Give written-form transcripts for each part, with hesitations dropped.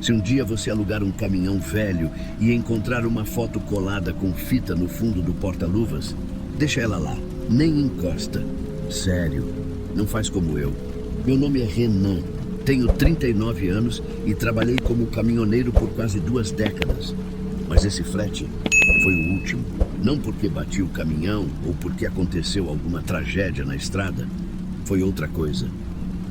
Se um dia você alugar um caminhão velho e encontrar uma foto colada com fita no fundo do porta-luvas, deixa ela lá, nem encosta. Sério, não faz como eu. Meu nome é Renan, tenho 39 anos e trabalhei como caminhoneiro por quase 2 décadas. Mas esse frete foi o último. Não porque bati o caminhão ou porque aconteceu alguma tragédia na estrada. Foi outra coisa.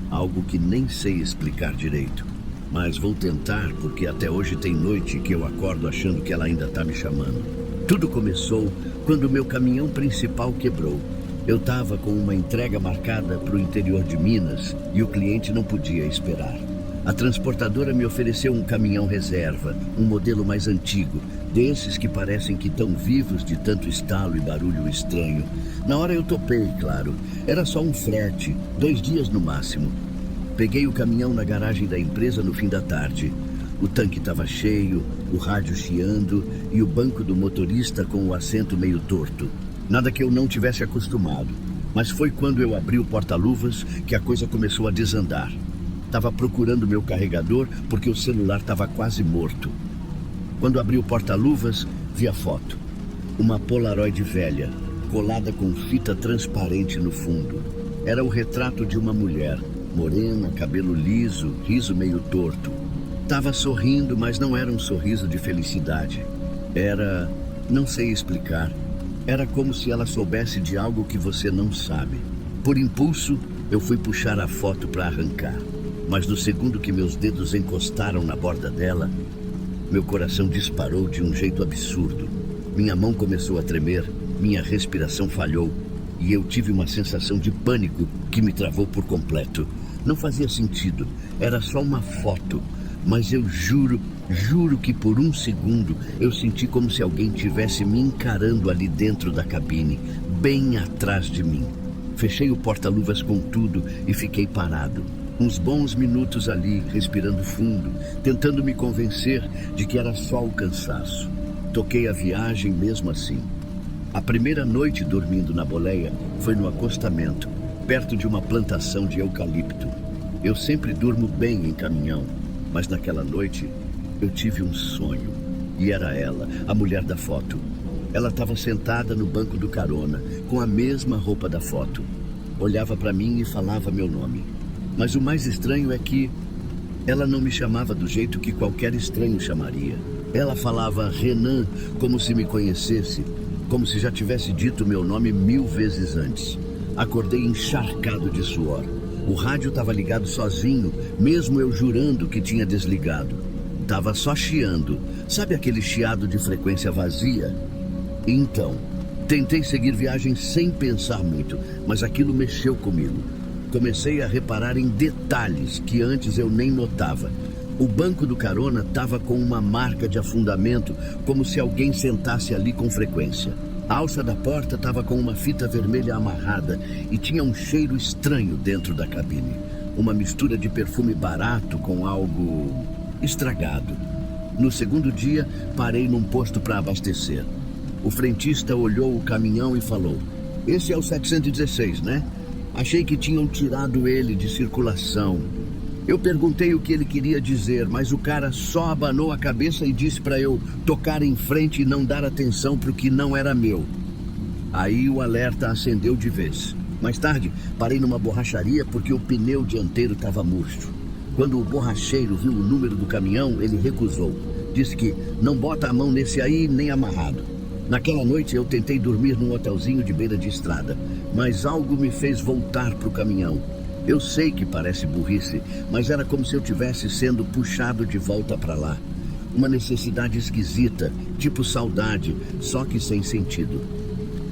Algo que nem sei explicar direito. Mas vou tentar porque até hoje tem noite que eu acordo achando que ela ainda está me chamando. Tudo começou quando meu caminhão principal quebrou. Eu estava com uma entrega marcada para o interior de Minas e o cliente não podia esperar. A transportadora me ofereceu um caminhão reserva, um modelo mais antigo, desses que parecem que estão vivos de tanto estalo e barulho estranho. Na hora eu topei, claro. Era só um frete, 2 dias no máximo. Peguei o caminhão na garagem da empresa no fim da tarde. O tanque estava cheio, o rádio chiando e o banco do motorista com o assento meio torto. Nada que eu não tivesse acostumado. Mas foi quando eu abri o porta-luvas que a coisa começou a desandar. Estava procurando meu carregador porque o celular estava quase morto. Quando abri o porta-luvas, vi a foto. Uma Polaroid velha, colada com fita transparente no fundo. Era o retrato de uma mulher, morena, cabelo liso, riso meio torto. Estava sorrindo, mas não era um sorriso de felicidade. Era... não sei explicar. Era como se ela soubesse de algo que você não sabe. Por impulso, eu fui puxar a foto para arrancar. Mas no segundo que meus dedos encostaram na borda dela, meu coração disparou de um jeito absurdo. Minha mão começou a tremer, minha respiração falhou e eu tive uma sensação de pânico que me travou por completo. Não fazia sentido, era só uma foto, mas eu juro que por um segundo eu senti como se alguém tivesse me encarando ali dentro da cabine, bem atrás de mim. Fechei o porta-luvas com tudo e fiquei parado. Uns bons minutos ali, respirando fundo, tentando me convencer de que era só o cansaço. Toquei a viagem mesmo assim. A primeira noite dormindo na boleia foi no acostamento, perto de uma plantação de eucalipto. Eu sempre durmo bem em caminhão, mas naquela noite eu tive um sonho. E era ela, a mulher da foto. Ela estava sentada no banco do carona, com a mesma roupa da foto. Olhava para mim e falava meu nome. Mas o mais estranho é que ela não me chamava do jeito que qualquer estranho chamaria. Ela falava Renan como se me conhecesse, como se já tivesse dito meu nome 1000 vezes antes. Acordei encharcado de suor. O rádio estava ligado sozinho, mesmo eu jurando que tinha desligado. Estava só chiando. Sabe aquele chiado de frequência vazia? Então, tentei seguir viagem sem pensar muito, mas aquilo mexeu comigo. Comecei a reparar em detalhes que antes eu nem notava. O banco do carona estava com uma marca de afundamento, como se alguém sentasse ali com frequência. A alça da porta estava com uma fita vermelha amarrada e tinha um cheiro estranho dentro da cabine. Uma mistura de perfume barato com algo estragado. No segundo dia, parei num posto para abastecer. O frentista olhou o caminhão e falou: "Esse é o 716, né? Achei que tinham tirado ele de circulação." Eu perguntei o que ele queria dizer, mas o cara só abanou a cabeça e disse para eu tocar em frente e não dar atenção para o que não era meu. Aí o alerta acendeu de vez. Mais tarde, parei numa borracharia porque o pneu dianteiro estava murcho. Quando o borracheiro viu o número do caminhão, ele recusou. Disse que não bota a mão nesse aí nem amarrado. Naquela noite eu tentei dormir num hotelzinho de beira de estrada, mas algo me fez voltar para o caminhão. Eu sei que parece burrice, mas era como se eu tivesse sendo puxado de volta para lá. Uma necessidade esquisita, tipo saudade, só que sem sentido.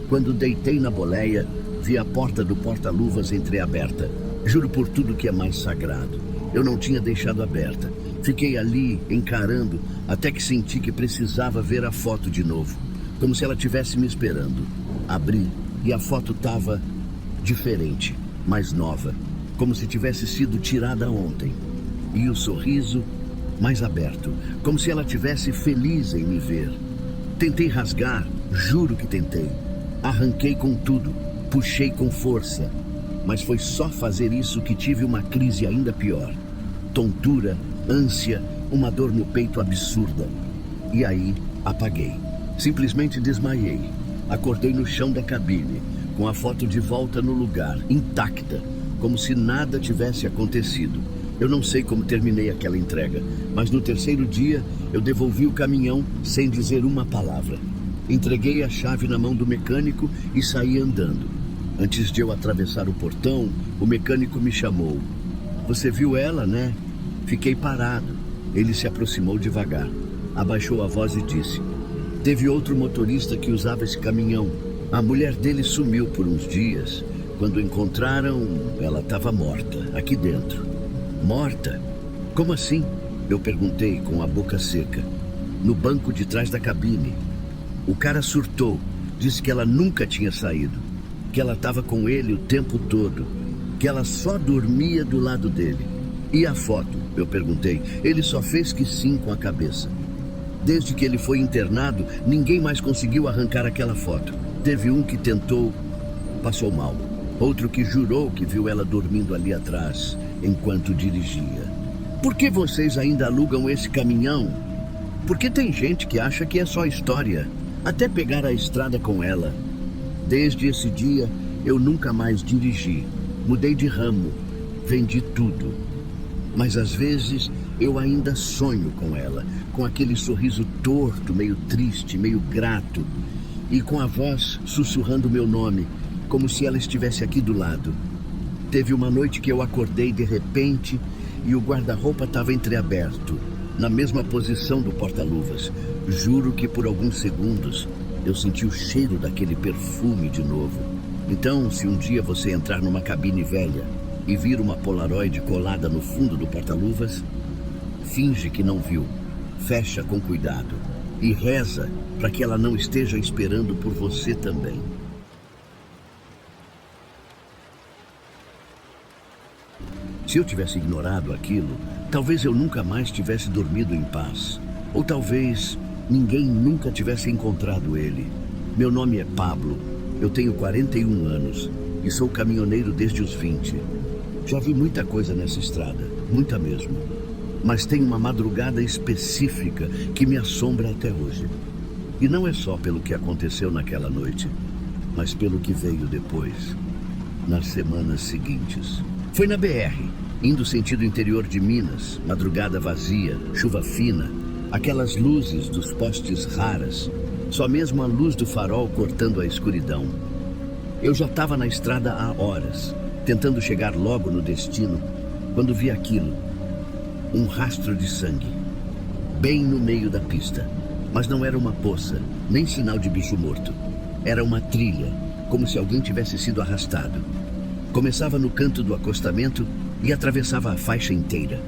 Quando deitei na boleia, vi a porta do porta-luvas entreaberta. Juro por tudo que é mais sagrado. Eu não tinha deixado aberta. Fiquei ali, encarando, até que senti que precisava ver a foto de novo. Como se ela estivesse me esperando. Abri e a foto estava diferente, mais nova. Como se tivesse sido tirada ontem. E o sorriso mais aberto, como se ela tivesse feliz em me ver. Tentei rasgar, juro que tentei. Arranquei com tudo, puxei com força. Mas foi só fazer isso que tive uma crise ainda pior. Tontura, ânsia uma dor no peito absurda. E aí, apaguei. Simplesmente desmaiei. Acordei no chão da cabine, com a foto de volta no lugar, intacta, como se nada tivesse acontecido. Eu não sei como terminei aquela entrega, mas no terceiro dia eu devolvi o caminhão sem dizer uma palavra. Entreguei a chave na mão do mecânico e saí andando. Antes de eu atravessar o portão, o mecânico me chamou. "Você viu ela, né?" Fiquei parado. Ele se aproximou devagar, abaixou a voz e disse: "Teve outro motorista que usava esse caminhão. A mulher dele sumiu por uns dias. Quando encontraram, ela estava morta, aqui dentro." "Morta? Como assim?" Eu perguntei com a boca seca. "No banco de trás da cabine. O cara surtou, disse que ela nunca tinha saído, que ela estava com ele o tempo todo, que ela só dormia do lado dele." "E a foto?" eu perguntei. Ele só fez que sim com a cabeça. Desde que ele foi internado, ninguém mais conseguiu arrancar aquela foto. Teve um que tentou, passou mal. Outro que jurou que viu ela dormindo ali atrás, enquanto dirigia. "Por que vocês ainda alugam esse caminhão?" "Porque tem gente que acha que é só história, até pegar a estrada com ela." Desde esse dia, eu nunca mais dirigi. Mudei de ramo, vendi tudo. Mas às vezes eu ainda sonho com ela, com aquele sorriso torto, meio triste, meio grato, e com a voz sussurrando meu nome, como se ela estivesse aqui do lado. Teve uma noite que eu acordei de repente e o guarda-roupa estava entreaberto, na mesma posição do porta-luvas. Juro que por alguns segundos eu senti o cheiro daquele perfume de novo. Então, se um dia você entrar numa cabine velha e vir uma Polaroid colada no fundo do porta-luvas, finge que não viu, fecha com cuidado e reza para que ela não esteja esperando por você também. Se eu tivesse ignorado aquilo, talvez eu nunca mais tivesse dormido em paz. Ou talvez ninguém nunca tivesse encontrado ele. Meu nome é Pablo, eu tenho 41 anos e sou caminhoneiro desde os 20. Já vi muita coisa nessa estrada, muita mesmo. Mas tem uma madrugada específica que me assombra até hoje. E não é só pelo que aconteceu naquela noite, mas pelo que veio depois, nas semanas seguintes. Foi na BR, indo sentido interior de Minas, madrugada vazia, chuva fina, aquelas luzes dos postes raras, só mesmo a luz do farol cortando a escuridão. Eu já estava na estrada há horas, tentando chegar logo no destino, quando vi aquilo, um rastro de sangue, bem no meio da pista. Mas não era uma poça, nem sinal de bicho morto. Era uma trilha, como se alguém tivesse sido arrastado. Começava no canto do acostamento e atravessava a faixa inteira.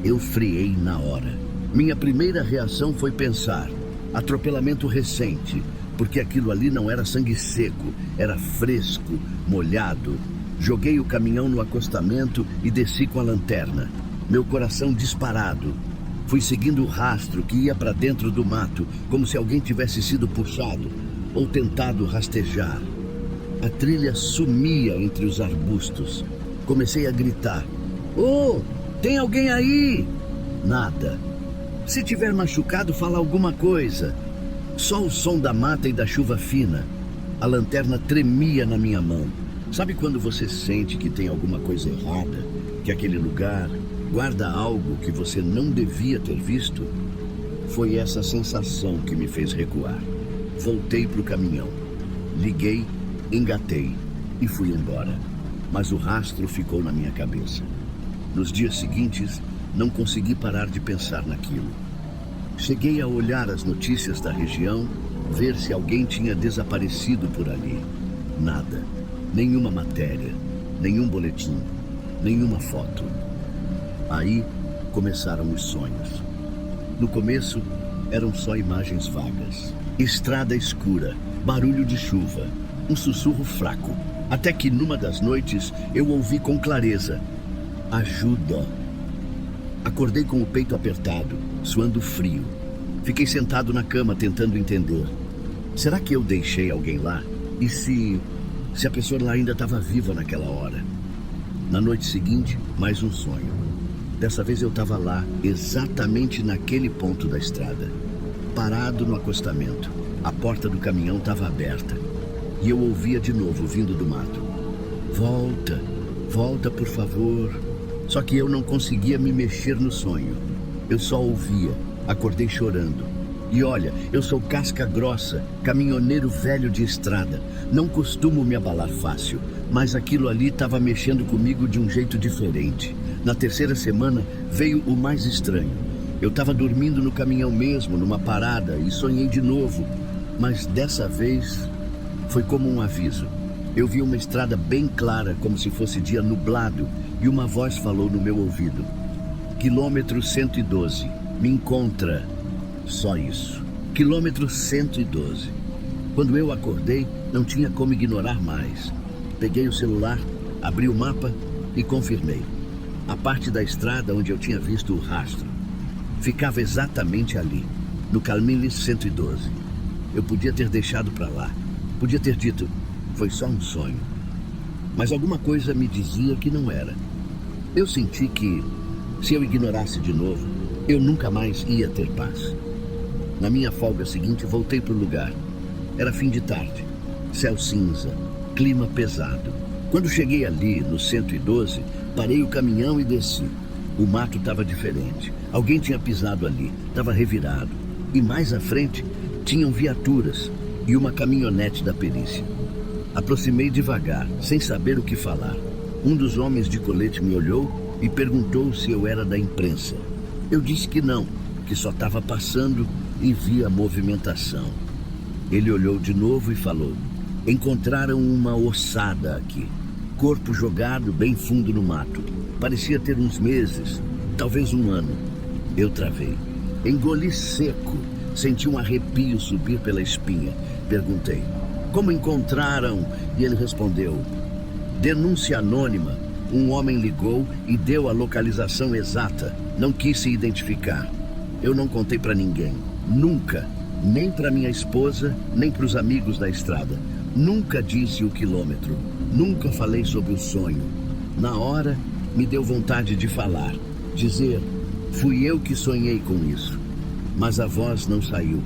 Eu friei na hora. Minha primeira reação foi pensar: atropelamento recente, porque aquilo ali não era sangue seco, era fresco, molhado. Joguei o caminhão no acostamento e desci com a lanterna. Meu coração disparado. Fui seguindo o rastro que ia para dentro do mato, como se alguém tivesse sido puxado ou tentado rastejar. A trilha sumia entre os arbustos. Comecei a gritar: "Oh, tem alguém aí?" Nada. "Se tiver machucado, fala alguma coisa." Só o som da mata e da chuva fina. A lanterna tremia na minha mão. Sabe quando você sente que tem alguma coisa errada? Que aquele lugar guarda algo que você não devia ter visto? Foi essa sensação que me fez recuar. Voltei para o caminhão. Liguei, engatei e fui embora. Mas o rastro ficou na minha cabeça. Nos dias seguintes, não consegui parar de pensar naquilo. Cheguei a olhar as notícias da região, ver se alguém tinha desaparecido por ali. Nada. Nenhuma matéria, nenhum boletim, nenhuma foto. Aí começaram os sonhos. No começo, eram só imagens vagas. Estrada escura, barulho de chuva, um sussurro fraco. Até que numa das noites, eu ouvi com clareza: "Ajuda." Acordei com o peito apertado, suando frio. Fiquei sentado na cama tentando entender. Será que eu deixei alguém lá? E se a pessoa lá ainda estava viva naquela hora? Na noite seguinte, mais um sonho. Dessa vez eu estava lá, exatamente naquele ponto da estrada, parado no acostamento. A porta do caminhão estava aberta e eu ouvia de novo vindo do mato: volta, volta por favor. Só que eu não conseguia me mexer no sonho. Eu só ouvia. Acordei chorando. E olha, eu sou casca grossa, caminhoneiro velho de estrada. Não costumo me abalar fácil, mas aquilo ali estava mexendo comigo de um jeito diferente. Na terceira semana veio o mais estranho. Eu estava dormindo no caminhão mesmo, numa parada, e sonhei de novo. Mas dessa vez foi como um aviso. Eu vi uma estrada bem clara, como se fosse dia nublado, e uma voz falou no meu ouvido: quilômetro 112, me encontra. Só isso. Quilômetro 112. Quando eu acordei, não tinha como ignorar mais. Peguei o celular, abri o mapa e confirmei. A parte da estrada onde eu tinha visto o rastro ficava exatamente ali, no Calmille 112. Eu podia ter deixado para lá. Podia ter dito: foi só um sonho. Mas alguma coisa me dizia que não era. Eu senti que, se eu ignorasse de novo, eu nunca mais ia ter paz. Na minha folga seguinte, voltei para o lugar. Era fim de tarde, céu cinza, clima pesado. Quando cheguei ali, no 112, parei o caminhão e desci. O mato estava diferente. Alguém tinha pisado ali, estava revirado. E mais à frente, tinham viaturas e uma caminhonete da perícia. Aproximei devagar, sem saber o que falar. Um dos homens de colete me olhou e perguntou se eu era da imprensa. Eu disse que não, que só estava passando e via a movimentação. Ele olhou de novo e falou: encontraram uma ossada aqui. Corpo jogado bem fundo no mato. Parecia ter uns meses, talvez um ano. Eu travei. Engoli seco. Senti um arrepio subir pela espinha. Perguntei: como encontraram? E ele respondeu: denúncia anônima. Um homem ligou e deu a localização exata. Não quis se identificar. Eu não contei para ninguém. Nunca. Nem para minha esposa, nem para os amigos da estrada. Nunca disse o quilômetro. Nunca falei sobre o sonho. Na hora, me deu vontade de falar. Dizer: fui eu que sonhei com isso. Mas a voz não saiu.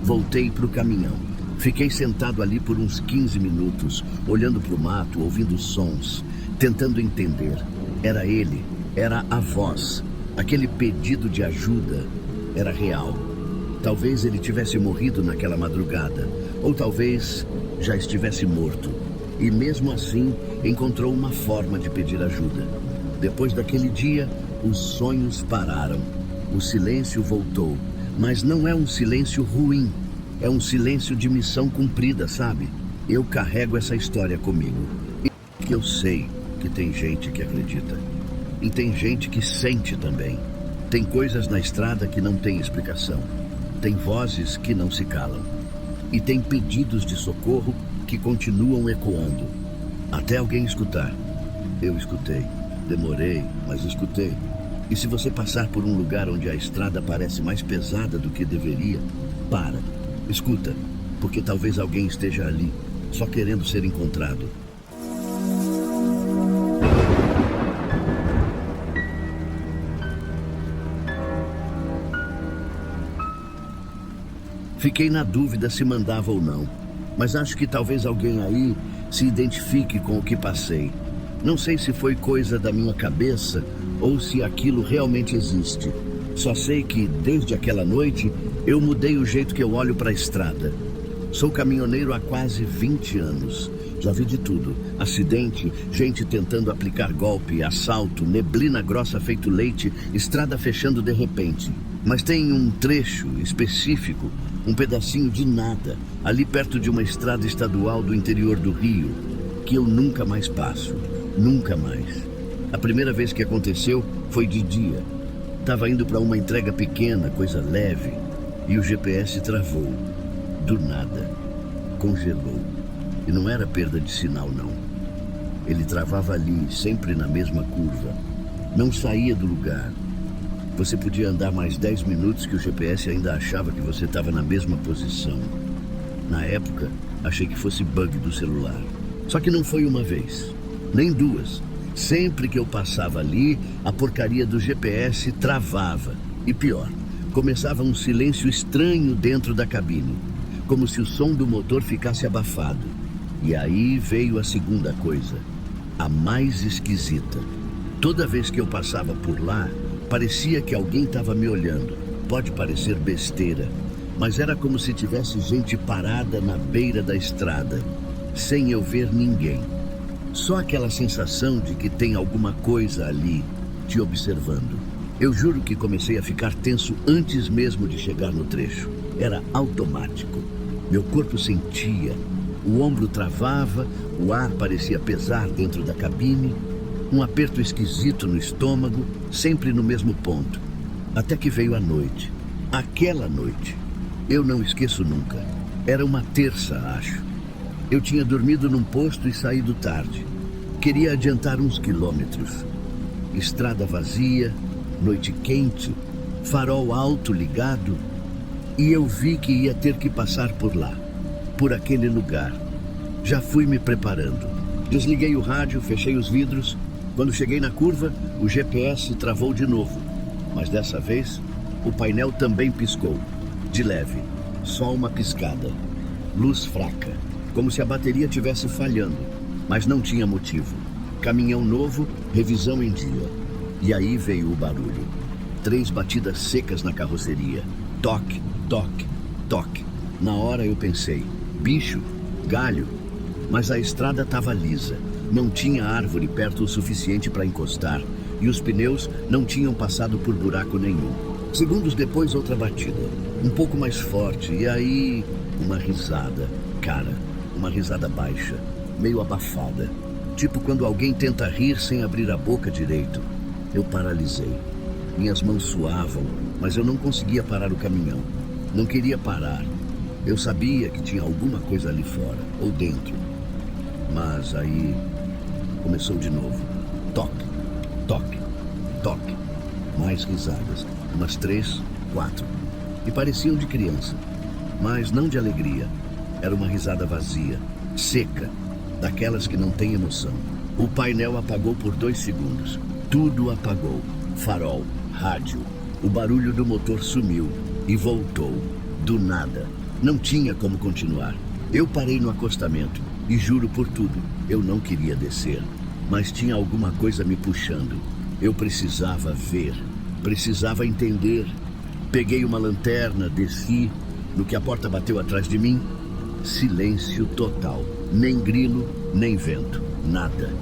Voltei para o caminhão. Fiquei sentado ali por uns 15 minutos, olhando para o mato, ouvindo sons, tentando entender. Era ele, era a voz. Aquele pedido de ajuda era real. Talvez ele tivesse morrido naquela madrugada, ou talvez já estivesse morto. E mesmo assim, encontrou uma forma de pedir ajuda. Depois daquele dia, os sonhos pararam. O silêncio voltou, mas não é um silêncio ruim. É um silêncio de missão cumprida, sabe? Eu carrego essa história comigo. E eu sei que tem gente que acredita. E tem gente que sente também. Tem coisas na estrada que não tem explicação. Tem vozes que não se calam. E tem pedidos de socorro que continuam ecoando. Até alguém escutar. Eu escutei. Demorei, mas escutei. E se você passar por um lugar onde a estrada parece mais pesada do que deveria, para. Escuta, porque talvez alguém esteja ali, só querendo ser encontrado. Fiquei na dúvida se mandava ou não, mas acho que talvez alguém aí se identifique com o que passei. Não sei se foi coisa da minha cabeça ou se aquilo realmente existe. Só sei que, desde aquela noite, eu mudei o jeito que eu olho para a estrada. Sou caminhoneiro há quase 20 anos. Já vi de tudo. Acidente, gente tentando aplicar golpe, assalto, neblina grossa feito leite, estrada fechando de repente. Mas tem um trecho específico, um pedacinho de nada, ali perto de uma estrada estadual do interior do Rio, que eu nunca mais passo. Nunca mais. A primeira vez que aconteceu foi de dia. Estava indo para uma entrega pequena, coisa leve, e o GPS travou. Do nada. Congelou. E não era perda de sinal, não. Ele travava ali, sempre na mesma curva. Não saía do lugar. Você podia andar mais 10 minutos que o GPS ainda achava que você estava na mesma posição. Na época, achei que fosse bug do celular. Só que não foi uma vez, nem duas. Sempre que eu passava ali, a porcaria do GPS travava. E pior, começava um silêncio estranho dentro da cabine, como se o som do motor ficasse abafado. E aí veio a segunda coisa, a mais esquisita. Toda vez que eu passava por lá, parecia que alguém estava me olhando. Pode parecer besteira, mas era como se tivesse gente parada na beira da estrada, sem eu ver ninguém. Só aquela sensação de que tem alguma coisa ali, te observando. Eu juro que comecei a ficar tenso antes mesmo de chegar no trecho. Era automático. Meu corpo sentia, o ombro travava, o ar parecia pesar dentro da cabine, um aperto esquisito no estômago, sempre no mesmo ponto. Até que veio a noite. Aquela noite. Eu não esqueço nunca. Era uma terça, acho. Eu tinha dormido num posto e saído tarde. Queria adiantar uns quilômetros. Estrada vazia, noite quente, farol alto ligado. E eu vi que ia ter que passar por lá, por aquele lugar. Já fui me preparando. Desliguei o rádio, fechei os vidros. Quando cheguei na curva, o GPS travou de novo. Mas dessa vez, o painel também piscou. De leve, só uma piscada. Luz fraca, como se a bateria tivesse falhando. Mas não tinha motivo. Caminhão novo, revisão em dia. E aí veio o barulho. 3 batidas secas na carroceria. Toque, toque, toque. Na hora eu pensei, bicho, galho. Mas a estrada estava lisa. Não tinha árvore perto o suficiente para encostar. E os pneus não tinham passado por buraco nenhum. Segundos depois, outra batida. Um pouco mais forte. E aí, uma risada. Cara, uma risada baixa. Meio abafada. Tipo quando alguém tenta rir sem abrir a boca direito. Eu paralisei. Minhas mãos suavam, mas eu não conseguia parar o caminhão. Não queria parar. Eu sabia que tinha alguma coisa ali fora, ou dentro. Mas aí começou de novo. Toque, toque, toque. Mais risadas. Umas 3, 4. E pareciam de criança. Mas não de alegria. Era uma risada vazia, seca, daquelas que não têm emoção. O painel apagou por 2 segundos. Tudo apagou. Farol, rádio. O barulho do motor sumiu e voltou. Do nada. Não tinha como continuar. Eu parei no acostamento e juro por tudo, eu não queria descer. Mas tinha alguma coisa me puxando. Eu precisava ver. Precisava entender. Peguei uma lanterna, desci. No que a porta bateu atrás de mim, silêncio total. Nem grilo, nem vento. Nada.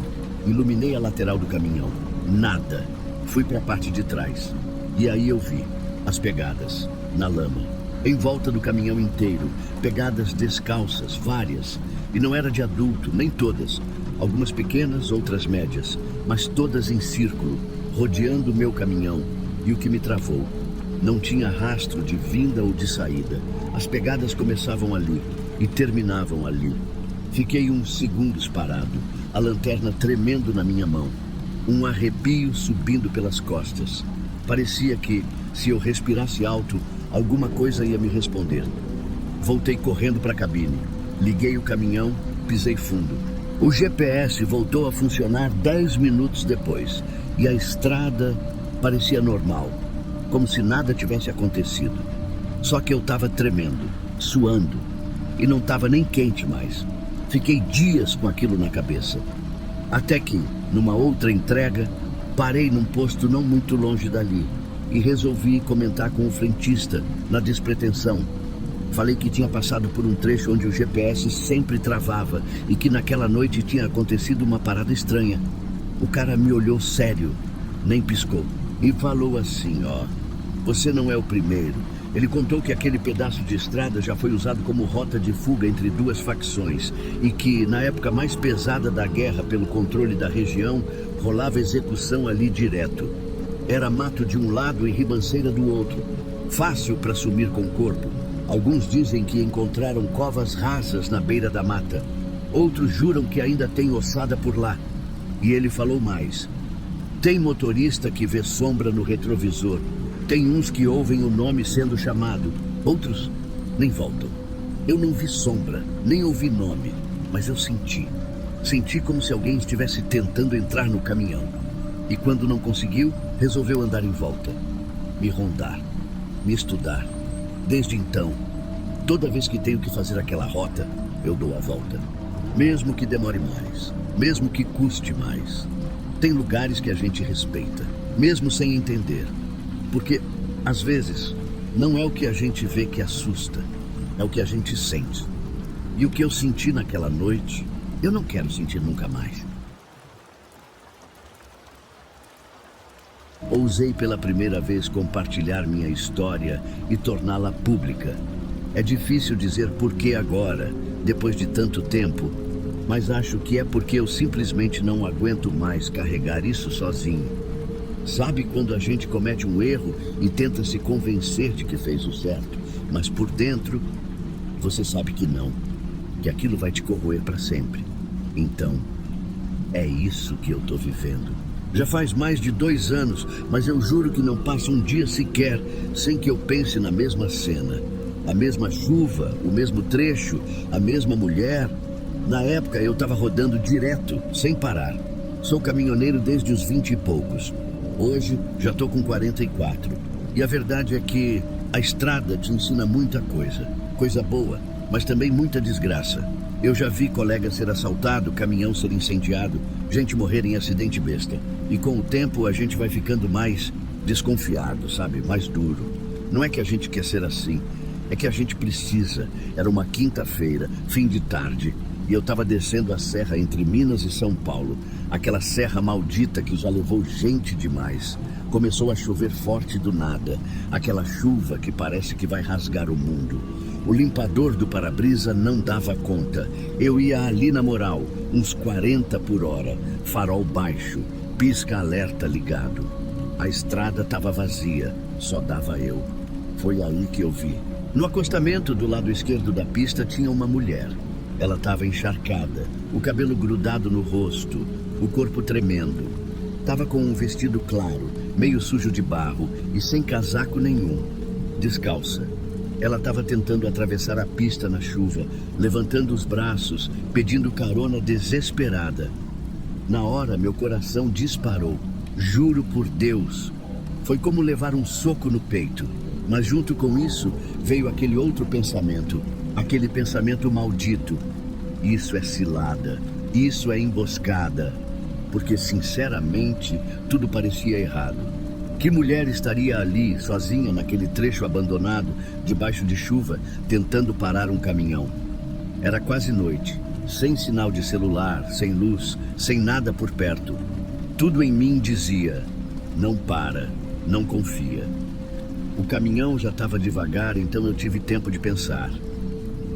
Iluminei a lateral do caminhão. Nada. Fui para a parte de trás. E aí eu vi as pegadas na lama. Em volta do caminhão inteiro. Pegadas descalças, várias. E não era de adulto, nem todas. Algumas pequenas, outras médias. Mas todas em círculo, rodeando o meu caminhão. E o que me travou? Não tinha rastro de vinda ou de saída. As pegadas começavam ali e terminavam ali. Fiquei uns segundos parado, a lanterna tremendo na minha mão. Um arrepio subindo pelas costas. Parecia que, se eu respirasse alto, alguma coisa ia me responder. Voltei correndo para a cabine. Liguei o caminhão, pisei fundo. O GPS voltou a funcionar 10 minutos depois. E a estrada parecia normal, como se nada tivesse acontecido. Só que eu estava tremendo, suando, e não estava nem quente mais. Fiquei dias com aquilo na cabeça. Até que, numa outra entrega, parei num posto não muito longe dali e resolvi comentar com o frentista, na despretensão. Falei que tinha passado por um trecho onde o GPS sempre travava e que naquela noite tinha acontecido uma parada estranha. O cara me olhou sério, nem piscou, e falou assim, você não é o primeiro. Ele contou que aquele pedaço de estrada já foi usado como rota de fuga entre 2 facções e que, na época mais pesada da guerra pelo controle da região, rolava execução ali direto. Era mato de um lado e ribanceira do outro. Fácil para sumir com o corpo. Alguns dizem que encontraram covas rasas na beira da mata. Outros juram que ainda tem ossada por lá. E ele falou mais. Tem motorista que vê sombra no retrovisor. Tem uns que ouvem o nome sendo chamado. Outros nem voltam. Eu não vi sombra, nem ouvi nome, mas eu senti. Senti como se alguém estivesse tentando entrar no caminhão. E quando não conseguiu, resolveu andar em volta, me rondar, me estudar. Desde então, toda vez que tenho que fazer aquela rota, eu dou a volta. Mesmo que demore mais, mesmo que custe mais. Tem lugares que a gente respeita, mesmo sem entender. Porque, às vezes, não é o que a gente vê que assusta, é o que a gente sente. E o que eu senti naquela noite, eu não quero sentir nunca mais. Ousei pela primeira vez compartilhar minha história e torná-la pública. É difícil dizer por que agora, depois de tanto tempo, mas acho que é porque eu simplesmente não aguento mais carregar isso sozinho. Sabe quando a gente comete um erro e tenta se convencer de que fez o certo, mas por dentro você sabe que não, que aquilo vai te corroer para sempre. Então, é isso que eu tô vivendo. Já faz mais de 2 anos, mas eu juro que não passa um dia sequer sem que eu pense na mesma cena. A mesma chuva, o mesmo trecho, a mesma mulher. Na época eu estava rodando direto, sem parar. Sou caminhoneiro desde os 20 e poucos. Hoje já estou com 44. E a verdade é que a estrada te ensina muita coisa. Coisa boa, mas também muita desgraça. Eu já vi colega ser assaltado, caminhão ser incendiado, gente morrer em acidente besta. E com o tempo a gente vai ficando mais desconfiado, sabe? Mais duro. Não é que a gente quer ser assim, é que a gente precisa. Era uma quinta-feira, fim de tarde, e eu estava descendo a serra entre Minas e São Paulo. Aquela serra maldita que já levou gente demais. Começou a chover forte do nada. Aquela chuva que parece que vai rasgar o mundo. O limpador do para-brisa não dava conta. Eu ia ali na moral, uns 40 por hora, farol baixo, pisca-alerta ligado. A estrada estava vazia, só dava eu. Foi aí que eu vi. No acostamento do lado esquerdo da pista tinha uma mulher. Ela estava encharcada, o cabelo grudado no rosto, o corpo tremendo. Estava com um vestido claro, meio sujo de barro e sem casaco nenhum, descalça. Ela estava tentando atravessar a pista na chuva, levantando os braços, pedindo carona desesperada. Na hora, meu coração disparou. Juro por Deus. Foi como levar um soco no peito. Mas junto com isso, veio aquele outro pensamento. Aquele pensamento maldito. Isso é cilada. Isso é emboscada. Porque, sinceramente, tudo parecia errado. Que mulher estaria ali, sozinha, naquele trecho abandonado, debaixo de chuva, tentando parar um caminhão? Era quase noite, sem sinal de celular, sem luz, sem nada por perto. Tudo em mim dizia, não para, não confia. O caminhão já estava devagar, então eu tive tempo de pensar,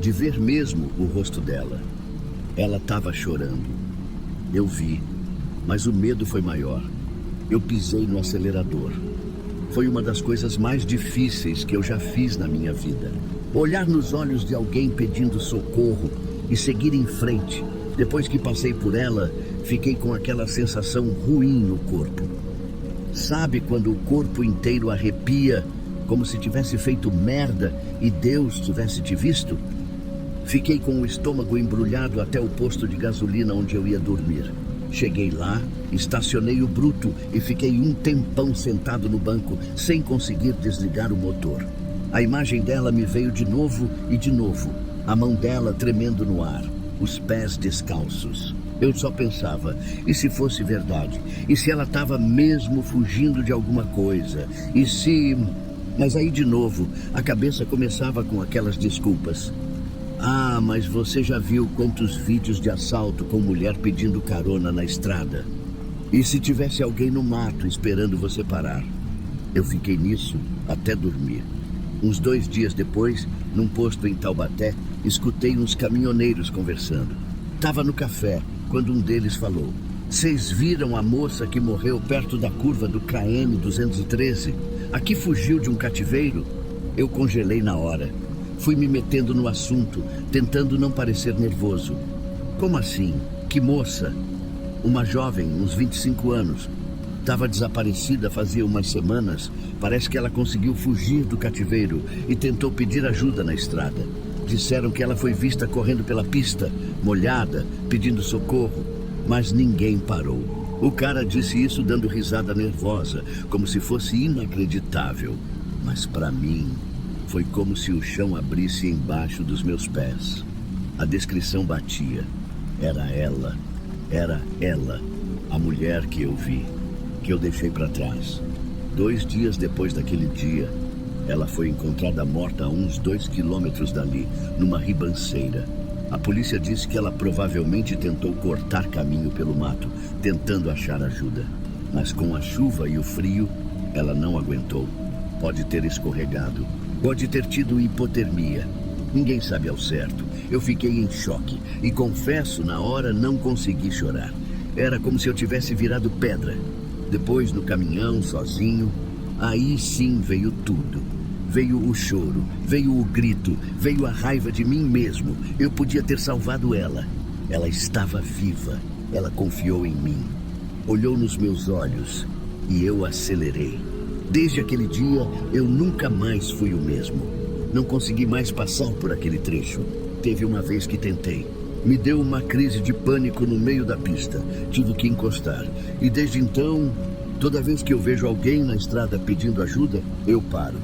de ver mesmo o rosto dela. Ela estava chorando. Eu vi, mas o medo foi maior. Eu pisei no acelerador. Foi uma das coisas mais difíceis que eu já fiz na minha vida. Olhar nos olhos de alguém pedindo socorro e seguir em frente. Depois que passei por ela, fiquei com aquela sensação ruim no corpo. Sabe quando o corpo inteiro arrepia, como se tivesse feito merda e Deus tivesse te visto? Fiquei com o estômago embrulhado até o posto de gasolina onde eu ia dormir. Cheguei lá, estacionei o bruto e fiquei um tempão sentado no banco, sem conseguir desligar o motor. A imagem dela me veio de novo e de novo, a mão dela tremendo no ar, os pés descalços. Eu só pensava, e se fosse verdade? E se ela estava mesmo fugindo de alguma coisa? E se... Mas aí de novo, a cabeça começava com aquelas desculpas. Ah, mas você já viu quantos vídeos de assalto com mulher pedindo carona na estrada? E se tivesse alguém no mato esperando você parar? Eu fiquei nisso até dormir. Uns 2 dias depois, num posto em Taubaté, escutei uns caminhoneiros conversando. Tava no café, quando um deles falou: "Vocês viram a moça que morreu perto da curva do KM 213? A que fugiu de um cativeiro?" Eu congelei na hora. Fui me metendo no assunto, tentando não parecer nervoso. Como assim? Que moça? Uma jovem, uns 25 anos. Estava desaparecida fazia umas semanas. Parece que ela conseguiu fugir do cativeiro e tentou pedir ajuda na estrada. Disseram que ela foi vista correndo pela pista, molhada, pedindo socorro, mas ninguém parou. O cara disse isso dando risada nervosa, como se fosse inacreditável. Mas para mim, foi como se o chão abrisse embaixo dos meus pés. A descrição batia. Era ela, a mulher que eu vi, que eu deixei para trás. 2 dias depois daquele dia, ela foi encontrada morta a uns 2 quilômetros dali, numa ribanceira. A polícia disse que ela provavelmente tentou cortar caminho pelo mato, tentando achar ajuda. Mas com a chuva e o frio, ela não aguentou. Pode ter escorregado, pode ter tido hipotermia. Ninguém sabe ao certo. Eu fiquei em choque e confesso, na hora não consegui chorar. Era como se eu tivesse virado pedra. Depois, no caminhão, sozinho, aí sim veio tudo. Veio o choro, veio o grito, veio a raiva de mim mesmo. Eu podia ter salvado ela. Ela estava viva. Ela confiou em mim. Olhou nos meus olhos e eu acelerei. Desde aquele dia, eu nunca mais fui o mesmo. Não consegui mais passar por aquele trecho. Teve uma vez que tentei. Me deu uma crise de pânico no meio da pista. Tive que encostar. E desde então, toda vez que eu vejo alguém na estrada pedindo ajuda, eu paro.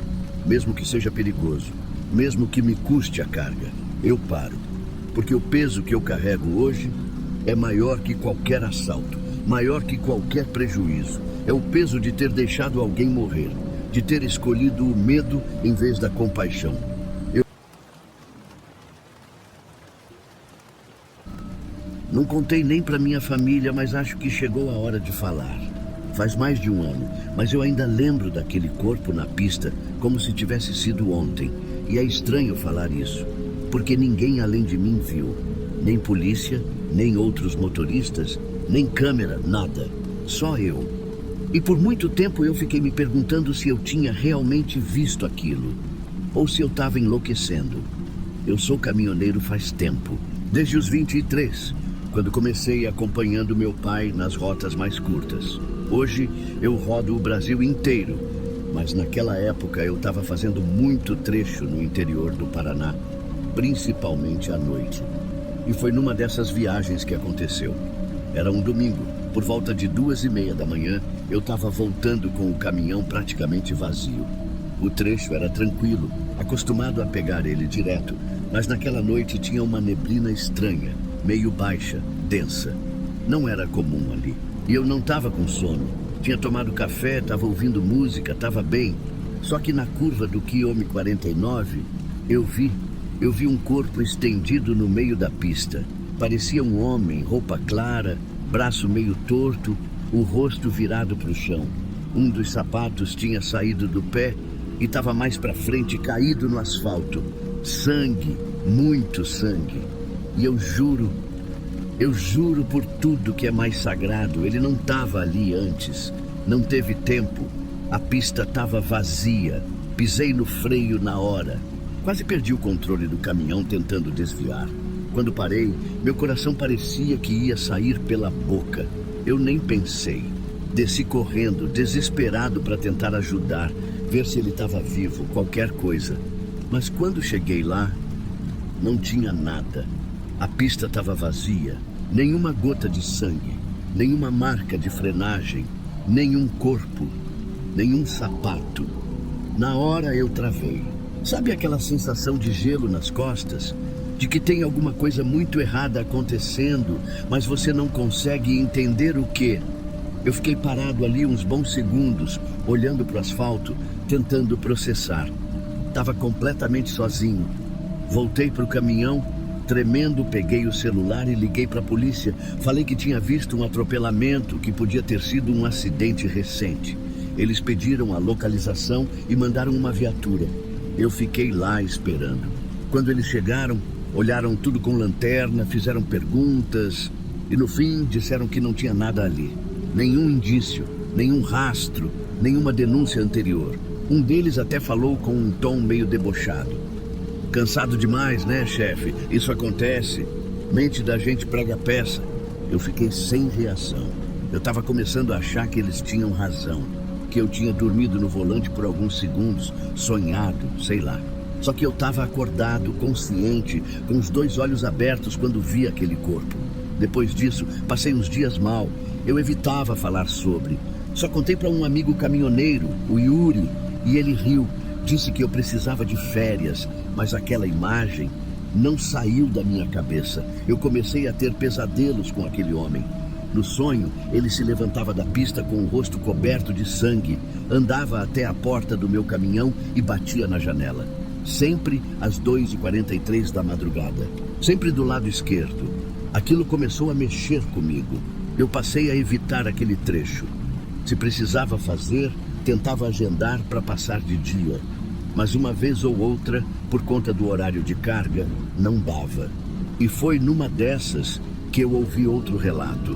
Mesmo que seja perigoso, mesmo que me custe a carga, eu paro. Porque o peso que eu carrego hoje é maior que qualquer assalto, maior que qualquer prejuízo. É o peso de ter deixado alguém morrer, de ter escolhido o medo em vez da compaixão. Não contei nem para minha família, mas acho que chegou a hora de falar. Faz mais de 1 ano, mas eu ainda lembro daquele corpo na pista como se tivesse sido ontem. E é estranho falar isso, porque ninguém além de mim viu. Nem polícia, nem outros motoristas, nem câmera, nada. Só eu. E por muito tempo eu fiquei me perguntando se eu tinha realmente visto aquilo, ou se eu estava enlouquecendo. Eu sou caminhoneiro faz tempo, desde os 23, quando comecei acompanhando meu pai nas rotas mais curtas. Hoje eu rodo o Brasil inteiro, mas naquela época eu estava fazendo muito trecho no interior do Paraná, principalmente à noite. E foi numa dessas viagens que aconteceu. Era um domingo, por volta de 2:30 da manhã, eu estava voltando com o caminhão praticamente vazio. O trecho era tranquilo, acostumado a pegar ele direto, mas naquela noite tinha uma neblina estranha, meio baixa, densa. Não era comum ali. E eu não estava com sono. Tinha tomado café, estava ouvindo música, estava bem. Só que na curva do quilômetro 49, eu vi um corpo estendido no meio da pista. Parecia um homem, roupa clara, braço meio torto, o rosto virado para o chão. Um dos sapatos tinha saído do pé e estava mais para frente, caído no asfalto. Sangue, muito sangue. E eu juro por tudo que é mais sagrado, ele não estava ali antes. Não teve tempo. A pista estava vazia. Pisei no freio na hora. Quase perdi o controle do caminhão tentando desviar. Quando parei, meu coração parecia que ia sair pela boca. Eu nem pensei. Desci correndo, desesperado para tentar ajudar, ver se ele estava vivo, qualquer coisa. Mas quando cheguei lá, não tinha nada. A pista estava vazia, nenhuma gota de sangue, nenhuma marca de frenagem, nenhum corpo, nenhum sapato. Na hora eu travei. Sabe aquela sensação de gelo nas costas? De que tem alguma coisa muito errada acontecendo, mas você não consegue entender o quê? Eu fiquei parado ali uns bons segundos, olhando para o asfalto, tentando processar. Estava completamente sozinho. Voltei para o caminhão, tremendo, peguei o celular e liguei para a polícia. Falei que tinha visto um atropelamento, que podia ter sido um acidente recente. Eles pediram a localização e mandaram uma viatura. Eu fiquei lá esperando. Quando eles chegaram, olharam tudo com lanterna, fizeram perguntas e no fim disseram que não tinha nada ali. Nenhum indício, nenhum rastro, nenhuma denúncia anterior. Um deles até falou com um tom meio debochado. Cansado demais, né, chefe? Isso acontece. Mente da gente prega peça. Eu fiquei sem reação. Eu estava começando a achar que eles tinham razão. Que eu tinha dormido no volante por alguns segundos, sonhado, sei lá. Só que eu estava acordado, consciente, com os 2 olhos abertos quando vi aquele corpo. Depois disso, passei uns dias mal. Eu evitava falar sobre. Só contei para um amigo caminhoneiro, o Yuri, e ele riu. Disse que eu precisava de férias, mas aquela imagem não saiu da minha cabeça. Eu comecei a ter pesadelos com aquele homem. No sonho, ele se levantava da pista com o rosto coberto de sangue, andava até a porta do meu caminhão e batia na janela. Sempre às 2h43 da madrugada. Sempre do lado esquerdo. Aquilo começou a mexer comigo. Eu passei a evitar aquele trecho. Se precisava fazer, tentava agendar para passar de dia. Mas uma vez ou outra, por conta do horário de carga, não dava. E foi numa dessas que eu ouvi outro relato.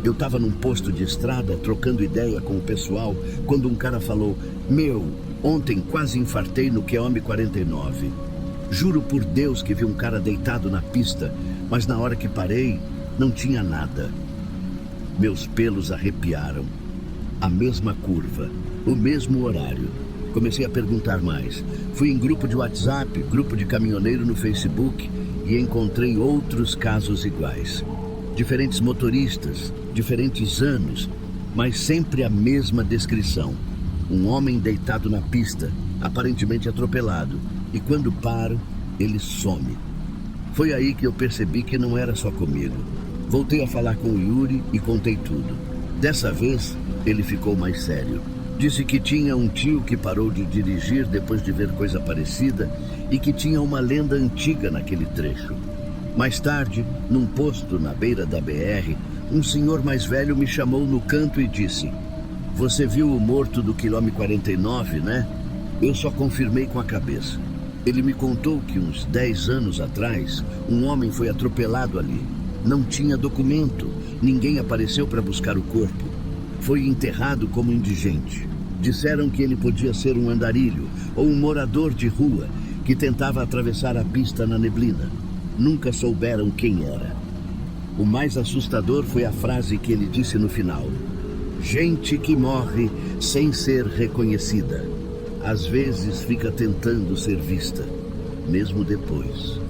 Eu estava num posto de estrada, trocando ideia com o pessoal, quando um cara falou: "Meu, ontem quase infartei no QOM 49. Juro por Deus que vi um cara deitado na pista, mas na hora que parei, não tinha nada." Meus pelos arrepiaram. A mesma curva, o mesmo horário. Comecei a perguntar mais. Fui em grupo de WhatsApp, grupo de caminhoneiro no Facebook e encontrei outros casos iguais. Diferentes motoristas, diferentes anos, mas sempre a mesma descrição. Um homem deitado na pista, aparentemente atropelado, e quando paro, ele some. Foi aí que eu percebi que não era só comigo. Voltei a falar com o Yuri e contei tudo. Dessa vez, ele ficou mais sério. Disse que tinha um tio que parou de dirigir depois de ver coisa parecida e que tinha uma lenda antiga naquele trecho. Mais tarde, num posto na beira da BR, um senhor mais velho me chamou no canto e disse: "Você viu o morto do quilômetro 49, né?" Eu só confirmei com a cabeça. Ele me contou que uns 10 anos atrás, um homem foi atropelado ali. Não tinha documento, ninguém apareceu para buscar o corpo. Foi enterrado como indigente. Disseram que ele podia ser um andarilho ou um morador de rua que tentava atravessar a pista na neblina. Nunca souberam quem era. O mais assustador foi a frase que ele disse no final: "Gente que morre sem ser reconhecida. Às vezes fica tentando ser vista, mesmo depois."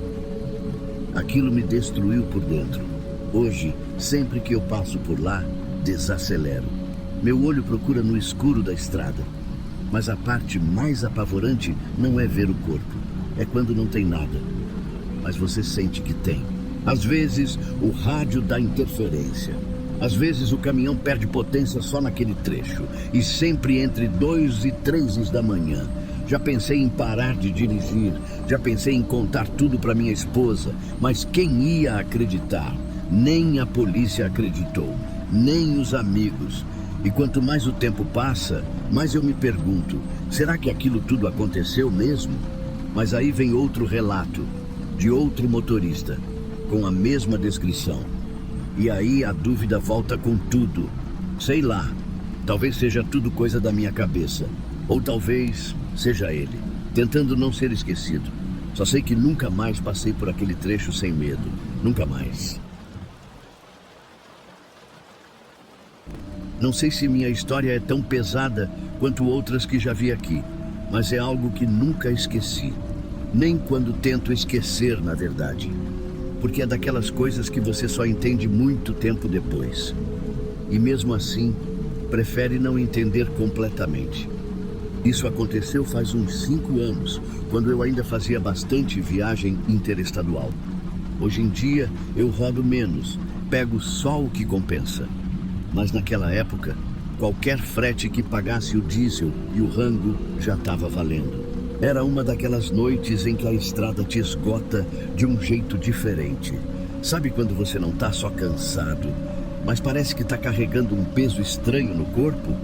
Aquilo me destruiu por dentro. Hoje, sempre que eu passo por lá, desacelero. Meu olho procura no escuro da estrada. Mas a parte mais apavorante não é ver o corpo. É quando não tem nada. Mas você sente que tem. Às vezes, o rádio dá interferência. Às vezes, o caminhão perde potência só naquele trecho. E sempre entre 2 e 3 da manhã. Já pensei em parar de dirigir. Já pensei em contar tudo para minha esposa. Mas quem ia acreditar? Nem a polícia acreditou. Nem os amigos. E quanto mais o tempo passa, mais eu me pergunto: será que aquilo tudo aconteceu mesmo? Mas aí vem outro relato, de outro motorista, com a mesma descrição. E aí a dúvida volta com tudo. Sei lá, talvez seja tudo coisa da minha cabeça. Ou talvez seja ele, tentando não ser esquecido. Só sei que nunca mais passei por aquele trecho sem medo. Nunca mais. Não sei se minha história é tão pesada quanto outras que já vi aqui, mas é algo que nunca esqueci. Nem quando tento esquecer, na verdade. Porque é daquelas coisas que você só entende muito tempo depois. E mesmo assim, prefere não entender completamente. Isso aconteceu faz uns 5 anos, quando eu ainda fazia bastante viagem interestadual. Hoje em dia, eu rodo menos, pego só o que compensa. Mas naquela época, qualquer frete que pagasse o diesel e o rango já estava valendo. Era uma daquelas noites em que a estrada te esgota de um jeito diferente. Sabe quando você não tá só cansado, mas parece que tá carregando um peso estranho no corpo?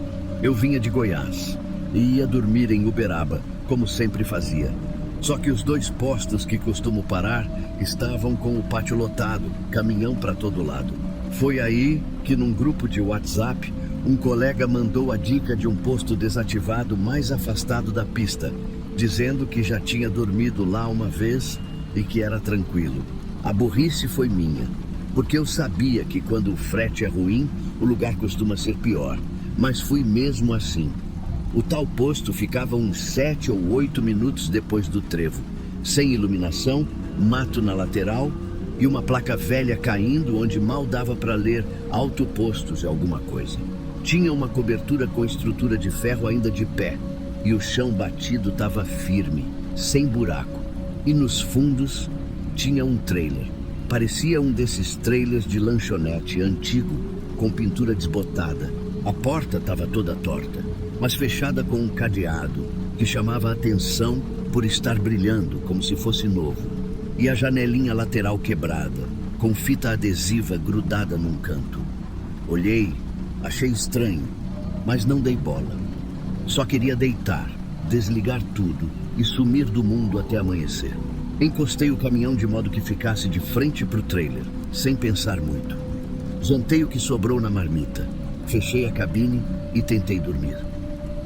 Eu vinha de Goiás e ia dormir em Uberaba, como sempre fazia. Só que os 2 postos que costumo parar estavam com o pátio lotado, caminhão para todo lado. Foi aí que, num grupo de WhatsApp, um colega mandou a dica de um posto desativado mais afastado da pista, dizendo que já tinha dormido lá uma vez e que era tranquilo. A burrice foi minha, porque eu sabia que quando o frete é ruim, o lugar costuma ser pior, mas fui mesmo assim. O tal posto ficava uns 7 ou 8 minutos depois do trevo, sem iluminação, mato na lateral e uma placa velha caindo onde mal dava para ler Alto Postos e alguma coisa. Tinha uma cobertura com estrutura de ferro ainda de pé e o chão batido estava firme, sem buraco. E nos fundos tinha um trailer. Parecia um desses trailers de lanchonete antigo, com pintura desbotada. A porta estava toda torta, mas fechada com um cadeado que chamava a atenção por estar brilhando como se fosse novo. E a janelinha lateral quebrada, com fita adesiva grudada num canto. Olhei, achei estranho, mas não dei bola. Só queria deitar, desligar tudo e sumir do mundo até amanhecer. Encostei o caminhão de modo que ficasse de frente para o trailer, sem pensar muito. Jantei o que sobrou na marmita, fechei a cabine e tentei dormir.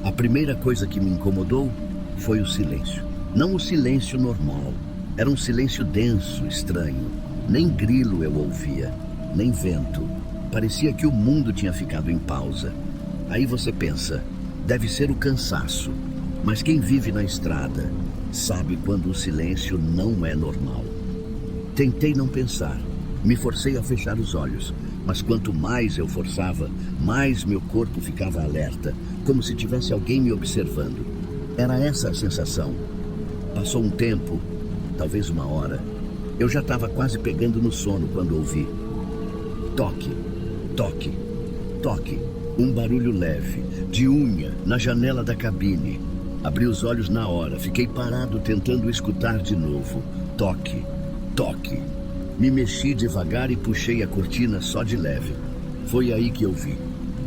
A primeira coisa que me incomodou foi o silêncio. Não o silêncio normal. Era um silêncio denso, estranho. Nem grilo eu ouvia, nem vento. Parecia que o mundo tinha ficado em pausa. Aí você pensa, deve ser o cansaço. Mas quem vive na estrada sabe quando o silêncio não é normal. Tentei não pensar. Me forcei a fechar os olhos. Mas quanto mais eu forçava, mais meu corpo ficava alerta, como se tivesse alguém me observando. Era essa a sensação. Passou um tempo, talvez uma hora. Eu já estava quase pegando no sono quando ouvi. Toque, toque, toque. Um barulho leve, de unha, na janela da cabine. Abri os olhos na hora, fiquei parado tentando escutar de novo. Toque, toque. Me mexi devagar e puxei a cortina só de leve. Foi aí que eu vi.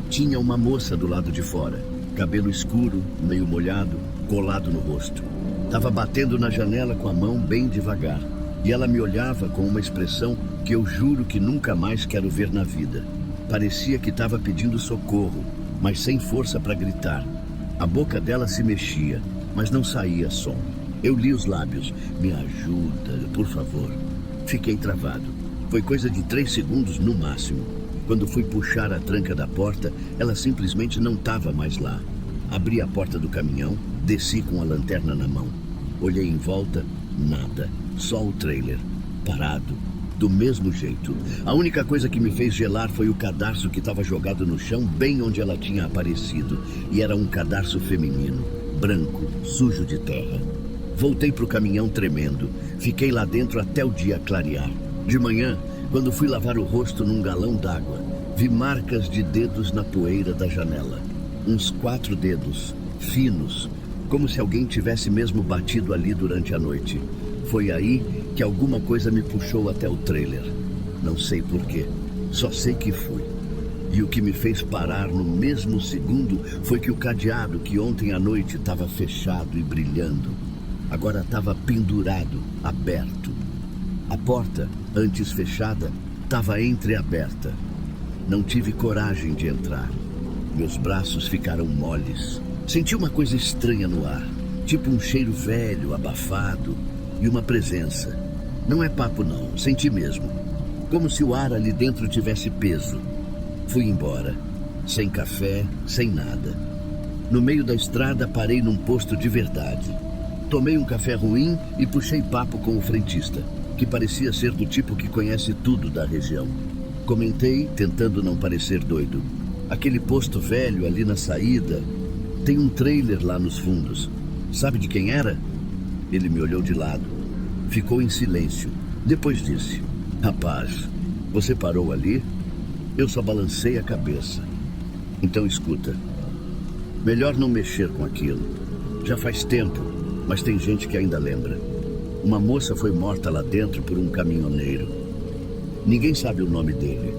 Tinha uma moça do lado de fora, cabelo escuro, meio molhado, colado no rosto. Estava batendo na janela com a mão bem devagar. E ela me olhava com uma expressão que eu juro que nunca mais quero ver na vida. Parecia que estava pedindo socorro, mas sem força para gritar. A boca dela se mexia, mas não saía som. Eu li os lábios. Me ajuda, por favor. Fiquei travado. Foi coisa de 3 segundos no máximo. Quando fui puxar a tranca da porta, ela simplesmente não estava mais lá. Abri a porta do caminhão, desci com a lanterna na mão. Olhei em volta, nada. Só o trailer, parado, do mesmo jeito. A única coisa que me fez gelar foi o cadarço que estava jogado no chão, bem onde ela tinha aparecido. E era um cadarço feminino, branco, sujo de terra. Voltei pro caminhão tremendo. Fiquei lá dentro até o dia clarear. De manhã, quando fui lavar o rosto num galão d'água, vi marcas de dedos na poeira da janela. Uns 4 dedos, finos, como se alguém tivesse mesmo batido ali durante a noite. Foi aí que alguma coisa me puxou até o trailer. Não sei porquê, só sei que fui. E o que me fez parar no mesmo segundo foi que o cadeado que ontem à noite estava fechado e brilhando, agora estava pendurado, aberto. A porta, antes fechada, estava entreaberta. Não tive coragem de entrar. Meus braços ficaram moles. Senti uma coisa estranha no ar, tipo um cheiro velho, abafado, e uma presença. Não é papo não, senti mesmo. Como se o ar ali dentro tivesse peso. Fui embora, sem café, sem nada. No meio da estrada parei num posto de verdade. Tomei um café ruim e puxei papo com o frentista, que parecia ser do tipo que conhece tudo da região. Comentei, tentando não parecer doido. Aquele posto velho ali na saída, tem um trailer lá nos fundos. Sabe de quem era? Ele me olhou de lado. Ficou em silêncio. Depois disse: rapaz, você parou ali? Eu só balancei a cabeça. Então escuta. Melhor não mexer com aquilo. Já faz tempo, mas tem gente que ainda lembra. Uma moça foi morta lá dentro por um caminhoneiro. Ninguém sabe o nome dele.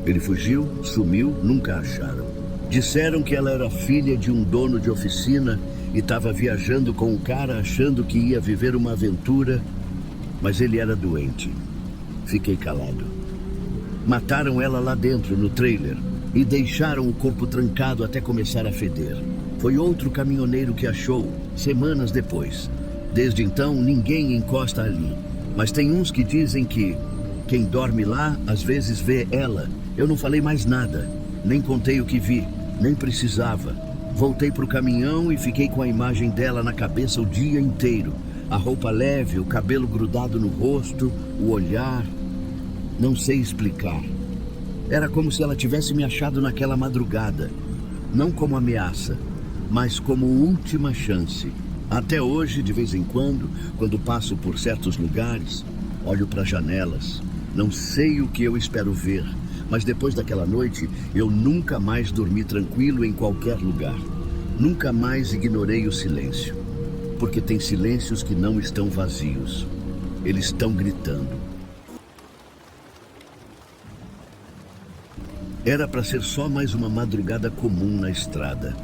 Ele fugiu, sumiu, nunca acharam. Disseram que ela era filha de um dono de oficina e estava viajando com o cara achando que ia viver uma aventura, mas ele era doente. Fiquei calado. Mataram ela lá dentro, no trailer, e deixaram o corpo trancado até começar a feder. Foi outro caminhoneiro que achou, semanas depois. Desde então, ninguém encosta ali. Mas tem uns que dizem que quem dorme lá, às vezes vê ela. Eu não falei mais nada, nem contei o que vi, nem precisava. Voltei para o caminhão e fiquei com a imagem dela na cabeça o dia inteiro. A roupa leve, o cabelo grudado no rosto, o olhar. Não sei explicar. Era como se ela tivesse me achado naquela madrugada. Não como ameaça, mas como última chance. Até hoje, de vez em quando passo por certos lugares, olho para janelas. Não sei o que eu espero ver, mas depois daquela noite, eu nunca mais dormi tranquilo em qualquer lugar. Nunca mais ignorei o silêncio. Porque tem silêncios que não estão vazios. Eles estão gritando. Era para ser só mais uma madrugada comum na estrada.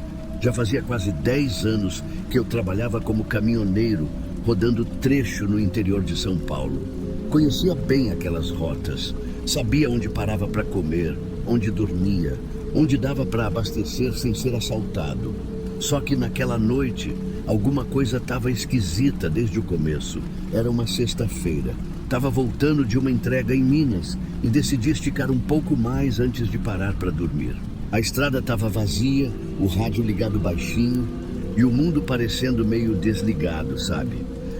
Já fazia quase 10 anos que eu trabalhava como caminhoneiro, rodando trecho no interior de São Paulo. Conhecia bem aquelas rotas. Sabia onde parava para comer, onde dormia, onde dava para abastecer sem ser assaltado. Só que naquela noite, alguma coisa estava esquisita desde o começo. Era uma sexta-feira. Estava voltando de uma entrega em Minas e decidi esticar um pouco mais antes de parar para dormir. A estrada estava vazia, o rádio ligado baixinho e o mundo parecendo meio desligado, sabe?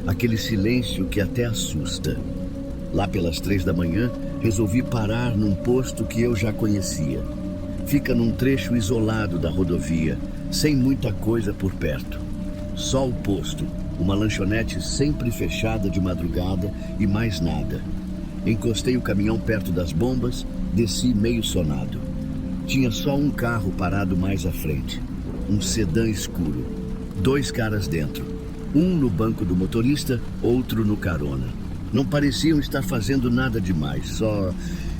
Aquele silêncio que até assusta. Lá pelas 3 da manhã, resolvi parar num posto que eu já conhecia. Fica num trecho isolado da rodovia, sem muita coisa por perto. Só o posto, uma lanchonete sempre fechada de madrugada e mais nada. Encostei o caminhão perto das bombas, desci meio sonado. Tinha só um carro parado mais à frente, um sedã escuro. 2 caras dentro, um no banco do motorista, outro no carona. Não pareciam estar fazendo nada demais, só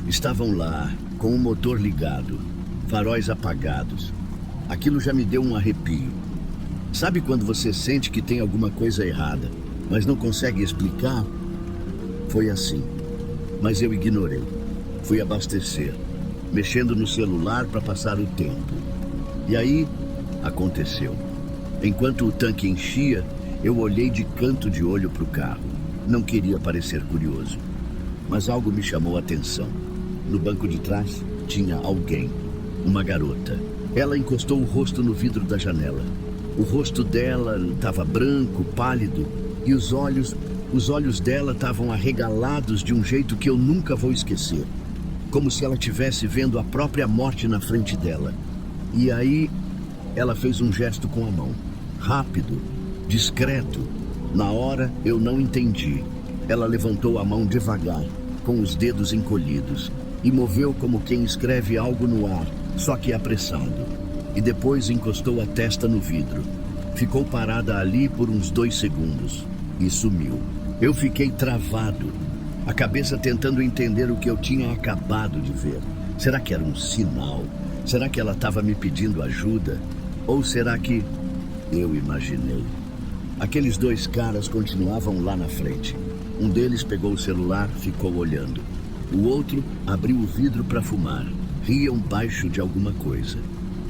estavam lá, com o motor ligado, faróis apagados. Aquilo já me deu um arrepio. Sabe quando você sente que tem alguma coisa errada, mas não consegue explicar? Foi assim. Mas eu ignorei. Fui abastecer, mexendo no celular para passar o tempo. E aí, aconteceu. Enquanto o tanque enchia, eu olhei de canto de olho para o carro. Não queria parecer curioso, mas algo me chamou a atenção. No banco de trás tinha alguém, uma garota. Ela encostou o rosto no vidro da janela. O rosto dela estava branco, pálido, e os olhos dela estavam arregalados de um jeito que eu nunca vou esquecer. Como se ela estivesse vendo a própria morte na frente dela. E aí, ela fez um gesto com a mão. Rápido, discreto. Na hora, eu não entendi. Ela levantou a mão devagar, com os dedos encolhidos, e moveu como quem escreve algo no ar, só que apressado. E depois encostou a testa no vidro. Ficou parada ali por uns 2 segundos e sumiu. Eu fiquei travado, a cabeça tentando entender o que eu tinha acabado de ver. Será que era um sinal? Será que ela estava me pedindo ajuda? Ou será que... Eu imaginei. Aqueles 2 caras continuavam lá na frente. Um deles pegou o celular, ficou olhando. O outro abriu o vidro para fumar. Riam baixo de alguma coisa.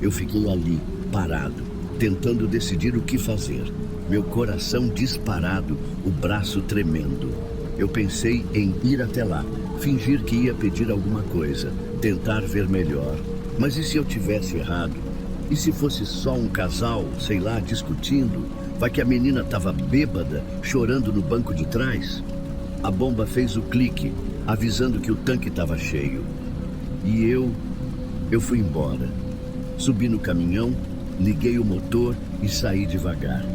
Eu fiquei ali, parado, tentando decidir o que fazer. Meu coração disparado, o braço tremendo. Eu pensei em ir até lá, fingir que ia pedir alguma coisa, tentar ver melhor. Mas e se eu tivesse errado? E se fosse só um casal, sei lá, discutindo? Vai que a menina estava bêbada, chorando no banco de trás? A bomba fez o clique, avisando que o tanque estava cheio. E eu fui embora. Subi no caminhão, liguei o motor e saí devagar.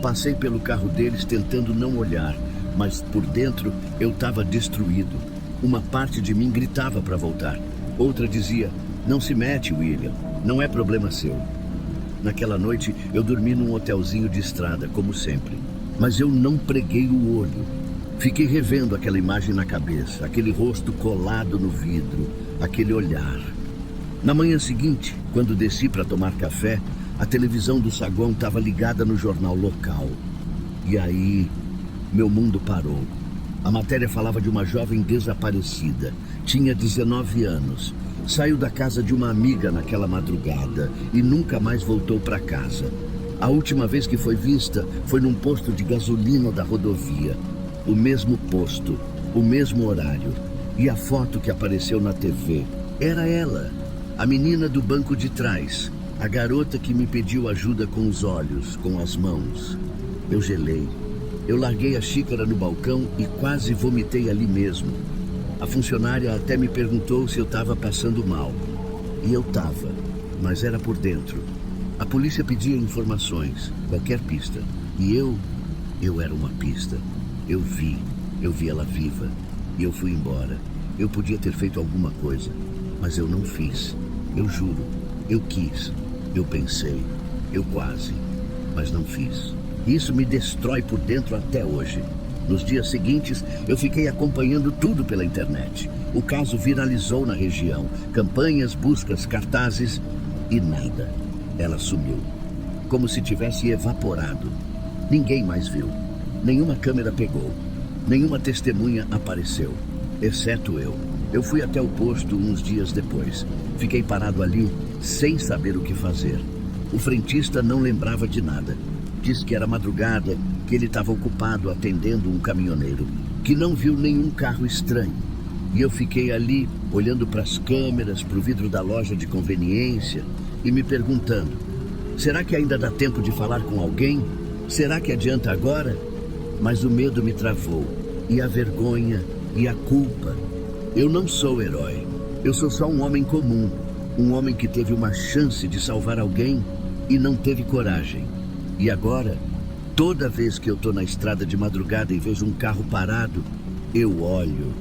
Passei pelo carro deles tentando não olhar, mas por dentro eu estava destruído. Uma parte de mim gritava para voltar. Outra dizia, não se mete, William, não é problema seu. Naquela noite eu dormi num hotelzinho de estrada, como sempre. Mas eu não preguei o olho. Fiquei revendo aquela imagem na cabeça, aquele rosto colado no vidro, aquele olhar. Na manhã seguinte, quando desci para tomar café, a televisão do saguão estava ligada no jornal local. E aí, meu mundo parou. A matéria falava de uma jovem desaparecida. Tinha 19 anos. Saiu da casa de uma amiga naquela madrugada e nunca mais voltou para casa. A última vez que foi vista foi num posto de gasolina da rodovia. O mesmo posto, o mesmo horário. E a foto que apareceu na TV era ela. A menina do banco de trás, A garota que me pediu ajuda com os olhos, com as mãos. Eu gelei. Eu larguei a xícara no balcão e quase vomitei ali mesmo. A funcionária até me perguntou se eu estava passando mal. E eu estava, mas era por dentro. A polícia pedia informações, qualquer pista. E eu era uma pista. Eu vi ela viva. E eu fui embora. Eu podia ter feito alguma coisa, mas eu não fiz. Eu juro, eu quis, eu pensei, eu quase, mas não fiz. Isso me destrói por dentro até hoje. Nos dias seguintes, eu fiquei acompanhando tudo pela internet. O caso viralizou na região. Campanhas, buscas, cartazes e nada. Ela sumiu. Como se tivesse evaporado. Ninguém mais viu. Nenhuma câmera pegou. Nenhuma testemunha apareceu. Exceto eu. Eu fui até o posto uns dias depois. Fiquei parado ali, sem saber o que fazer. O frentista não lembrava de nada. Disse que era madrugada, que ele estava ocupado atendendo um caminhoneiro, que não viu nenhum carro estranho. E eu fiquei ali, olhando para as câmeras, para o vidro da loja de conveniência e me perguntando: será que ainda dá tempo de falar com alguém? Será que adianta agora? Mas o medo me travou, e a vergonha, e a culpa. Eu não sou herói. Eu sou só um homem comum. Um homem que teve uma chance de salvar alguém e não teve coragem. E agora, toda vez que eu tô na estrada de madrugada e vejo um carro parado, eu olho.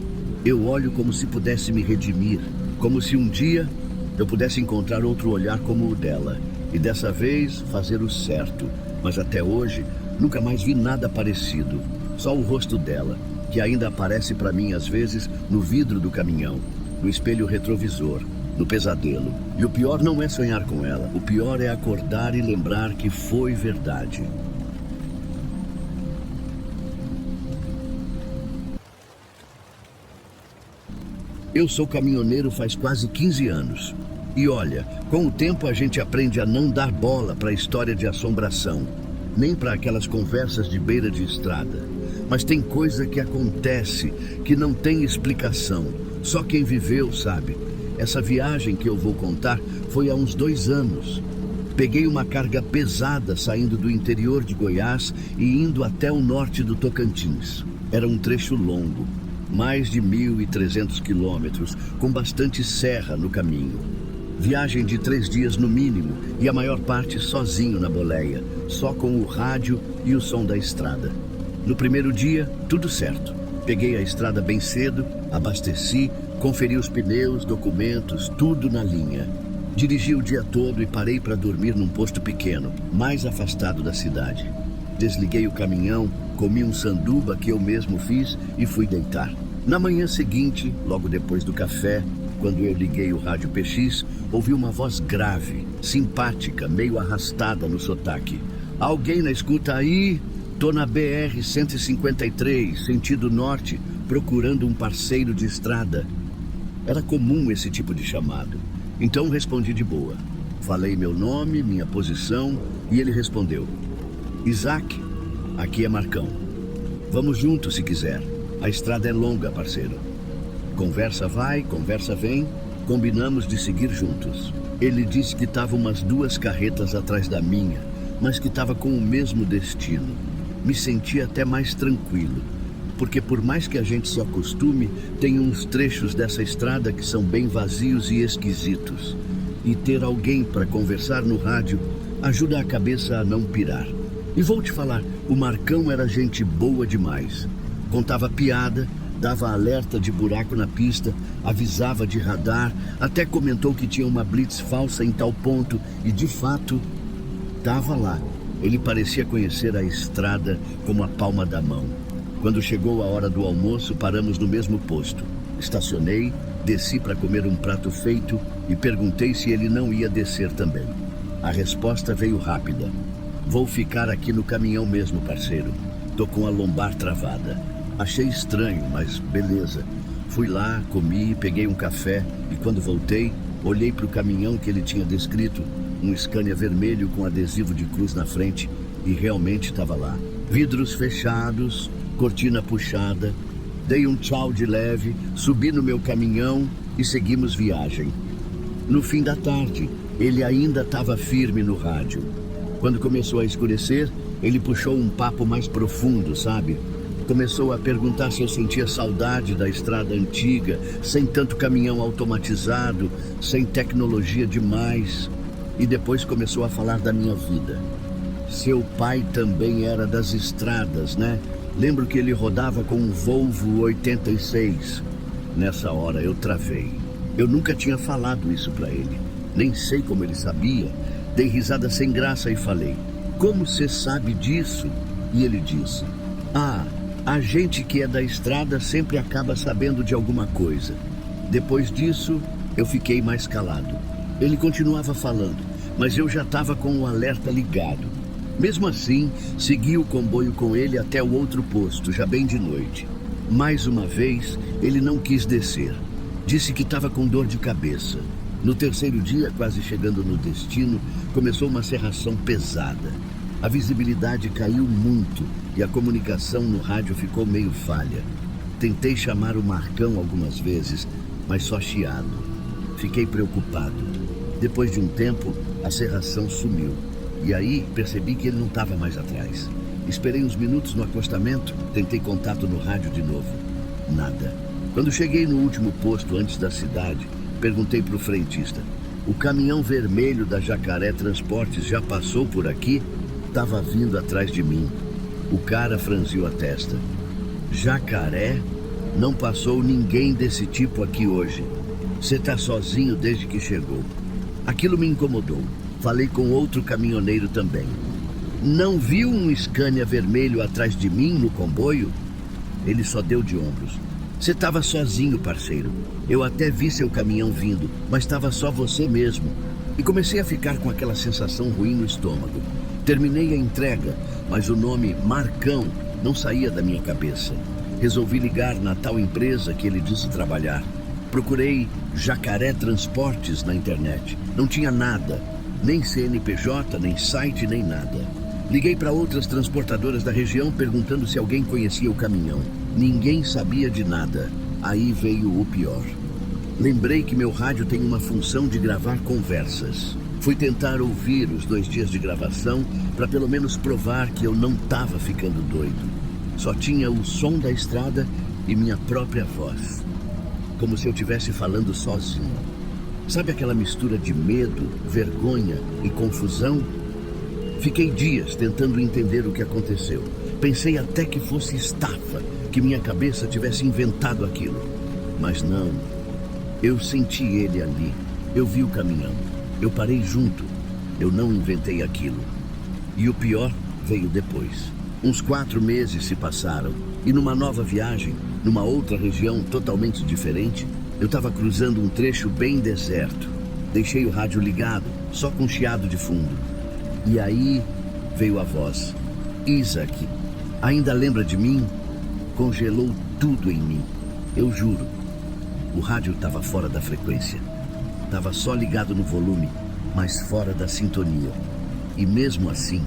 Eu olho como se pudesse me redimir. Como se um dia eu pudesse encontrar outro olhar como o dela. E dessa vez fazer o certo. Mas até hoje, nunca mais vi nada parecido. Só o rosto dela, que ainda aparece para mim às vezes no vidro do caminhão, no espelho retrovisor, no pesadelo. E o pior não é sonhar com ela. O pior é acordar e lembrar que foi verdade. Eu sou caminhoneiro faz quase 15 anos. E olha, com o tempo a gente aprende a não dar bola para a história de assombração, nem para aquelas conversas de beira de estrada. Mas tem coisa que acontece que não tem explicação. Só quem viveu sabe. Essa viagem que eu vou contar foi há uns 2 anos. Peguei uma carga pesada saindo do interior de Goiás e indo até o norte do Tocantins. Era um trecho longo, mais de 1.300 quilômetros, com bastante serra no caminho. Viagem de 3 dias no mínimo e a maior parte sozinho na boleia, só com o rádio e o som da estrada. No primeiro dia, tudo certo. Peguei a estrada bem cedo, abasteci, conferi os pneus, documentos, tudo na linha. Dirigi o dia todo e parei para dormir num posto pequeno, mais afastado da cidade. Desliguei o caminhão, comi um sanduba que eu mesmo fiz e fui deitar. Na manhã seguinte, logo depois do café, quando eu liguei o rádio PX, ouvi uma voz grave, simpática, meio arrastada no sotaque. Alguém na escuta aí? Tô na BR-153, sentido norte, procurando um parceiro de estrada. Era comum esse tipo de chamado. Então respondi de boa. Falei meu nome, minha posição, e ele respondeu: Isaac, aqui é Marcão. Vamos juntos se quiser. A estrada é longa, parceiro. Conversa vai, conversa vem, combinamos de seguir juntos. Ele disse que estava umas 2 carretas atrás da minha, mas que estava com o mesmo destino. Me senti até mais tranquilo, porque por mais que a gente se acostume, tem uns trechos dessa estrada que são bem vazios e esquisitos. E ter alguém para conversar no rádio ajuda a cabeça a não pirar. E vou te falar, o Marcão era gente boa demais. Contava piada, dava alerta de buraco na pista, avisava de radar, até comentou que tinha uma blitz falsa em tal ponto e, de fato, estava lá. Ele parecia conhecer a estrada como a palma da mão. Quando chegou a hora do almoço, paramos no mesmo posto. Estacionei, desci para comer um prato feito e perguntei se ele não ia descer também. A resposta veio rápida. Vou ficar aqui no caminhão mesmo, parceiro. Tô com a lombar travada. Achei estranho, mas beleza. Fui lá, comi, peguei um café e quando voltei, olhei para o caminhão que ele tinha descrito, um Scania vermelho com adesivo de cruz na frente, e realmente estava lá. Vidros fechados, cortina puxada. Dei um tchau de leve, subi no meu caminhão e seguimos viagem. No fim da tarde, Ele ainda estava firme no rádio. Quando começou a escurecer, ele puxou um papo mais profundo, sabe? Começou a perguntar se eu sentia saudade da estrada antiga, sem tanto caminhão automatizado, sem tecnologia demais. E depois começou a falar da minha vida. Seu pai também era das estradas, né? Lembro que ele rodava com um Volvo 86. Nessa hora eu travei. Eu nunca tinha falado isso para ele. Nem sei como ele sabia. Dei risada sem graça e falei: "Como você sabe disso?" E ele disse: "Ah, a gente que é da estrada sempre acaba sabendo de alguma coisa." Depois disso, eu fiquei mais calado. Ele continuava falando, mas eu já estava com o alerta ligado. Mesmo assim, segui o comboio com ele até o outro posto, já bem de noite. Mais uma vez, ele não quis descer. Disse que estava com dor de cabeça. No terceiro dia, quase chegando no destino, começou uma serração pesada. A visibilidade caiu muito e a comunicação no rádio ficou meio falha. Tentei chamar o Marcão algumas vezes, mas só chiado. Fiquei preocupado. Depois de um tempo, a serração sumiu. E aí percebi que ele não estava mais atrás. Esperei uns minutos no acostamento, tentei contato no rádio de novo. Nada. Quando cheguei no último posto antes da cidade, perguntei para o frentista: "O caminhão vermelho da Jacaré Transportes já passou por aqui?" Estava vindo atrás de mim. O cara franziu a testa. "Jacaré? Não passou ninguém desse tipo aqui hoje. Você está sozinho desde que chegou." Aquilo me incomodou. Falei com outro caminhoneiro também. "Não viu um Scania vermelho atrás de mim no comboio?" Ele só deu de ombros. "Você estava sozinho, parceiro. Eu até vi seu caminhão vindo, mas estava só você mesmo." E comecei a ficar com aquela sensação ruim no estômago. Terminei a entrega, mas o nome Marcão não saía da minha cabeça. Resolvi ligar na tal empresa que ele disse trabalhar. Procurei Jacaré Transportes na internet. Não tinha nada. Nem CNPJ, nem site, nem nada. Liguei para outras transportadoras da região perguntando se alguém conhecia o caminhão. Ninguém sabia de nada. Aí veio o pior. Lembrei que meu rádio tem uma função de gravar conversas. Fui tentar ouvir os 2 dias de gravação para pelo menos provar que eu não estava ficando doido. Só tinha o som da estrada e minha própria voz. Como se eu estivesse falando sozinho. Sabe aquela mistura de medo, vergonha e confusão? Fiquei dias tentando entender o que aconteceu. Pensei até que fosse estafa, que minha cabeça tivesse inventado aquilo. Mas não. Eu senti ele ali. Eu vi o caminhão. Eu parei junto. Eu não inventei aquilo. E o pior veio depois. Uns 4 meses se passaram. E numa nova viagem, numa outra região totalmente diferente, eu estava cruzando um trecho bem deserto. Deixei o rádio ligado, só com chiado de fundo. E aí veio a voz. "Isaac, ainda lembra de mim?" Congelou tudo em mim. Eu juro. O rádio estava fora da frequência. Estava só ligado no volume, mas fora da sintonia. E mesmo assim,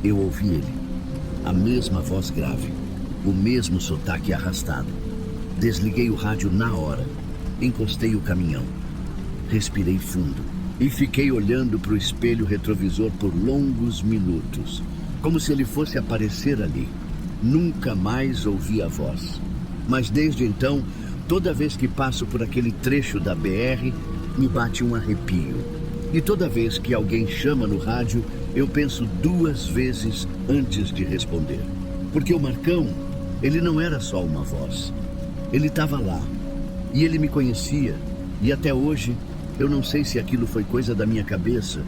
eu ouvi ele. A mesma voz grave. O mesmo sotaque arrastado. Desliguei o rádio na hora. Encostei o caminhão. Respirei fundo e fiquei olhando para o espelho retrovisor por longos minutos, como se ele fosse aparecer ali. Nunca mais ouvi a voz. Mas desde então, toda vez que passo por aquele trecho da BR, me bate um arrepio. E toda vez que alguém chama no rádio, eu penso 2 vezes antes de responder. Porque o Marcão, ele não era só uma voz. Ele estava lá. E ele me conhecia, e até hoje eu não sei se aquilo foi coisa da minha cabeça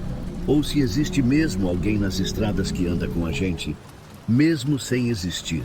ou se existe mesmo alguém nas estradas que anda com a gente, mesmo sem existir.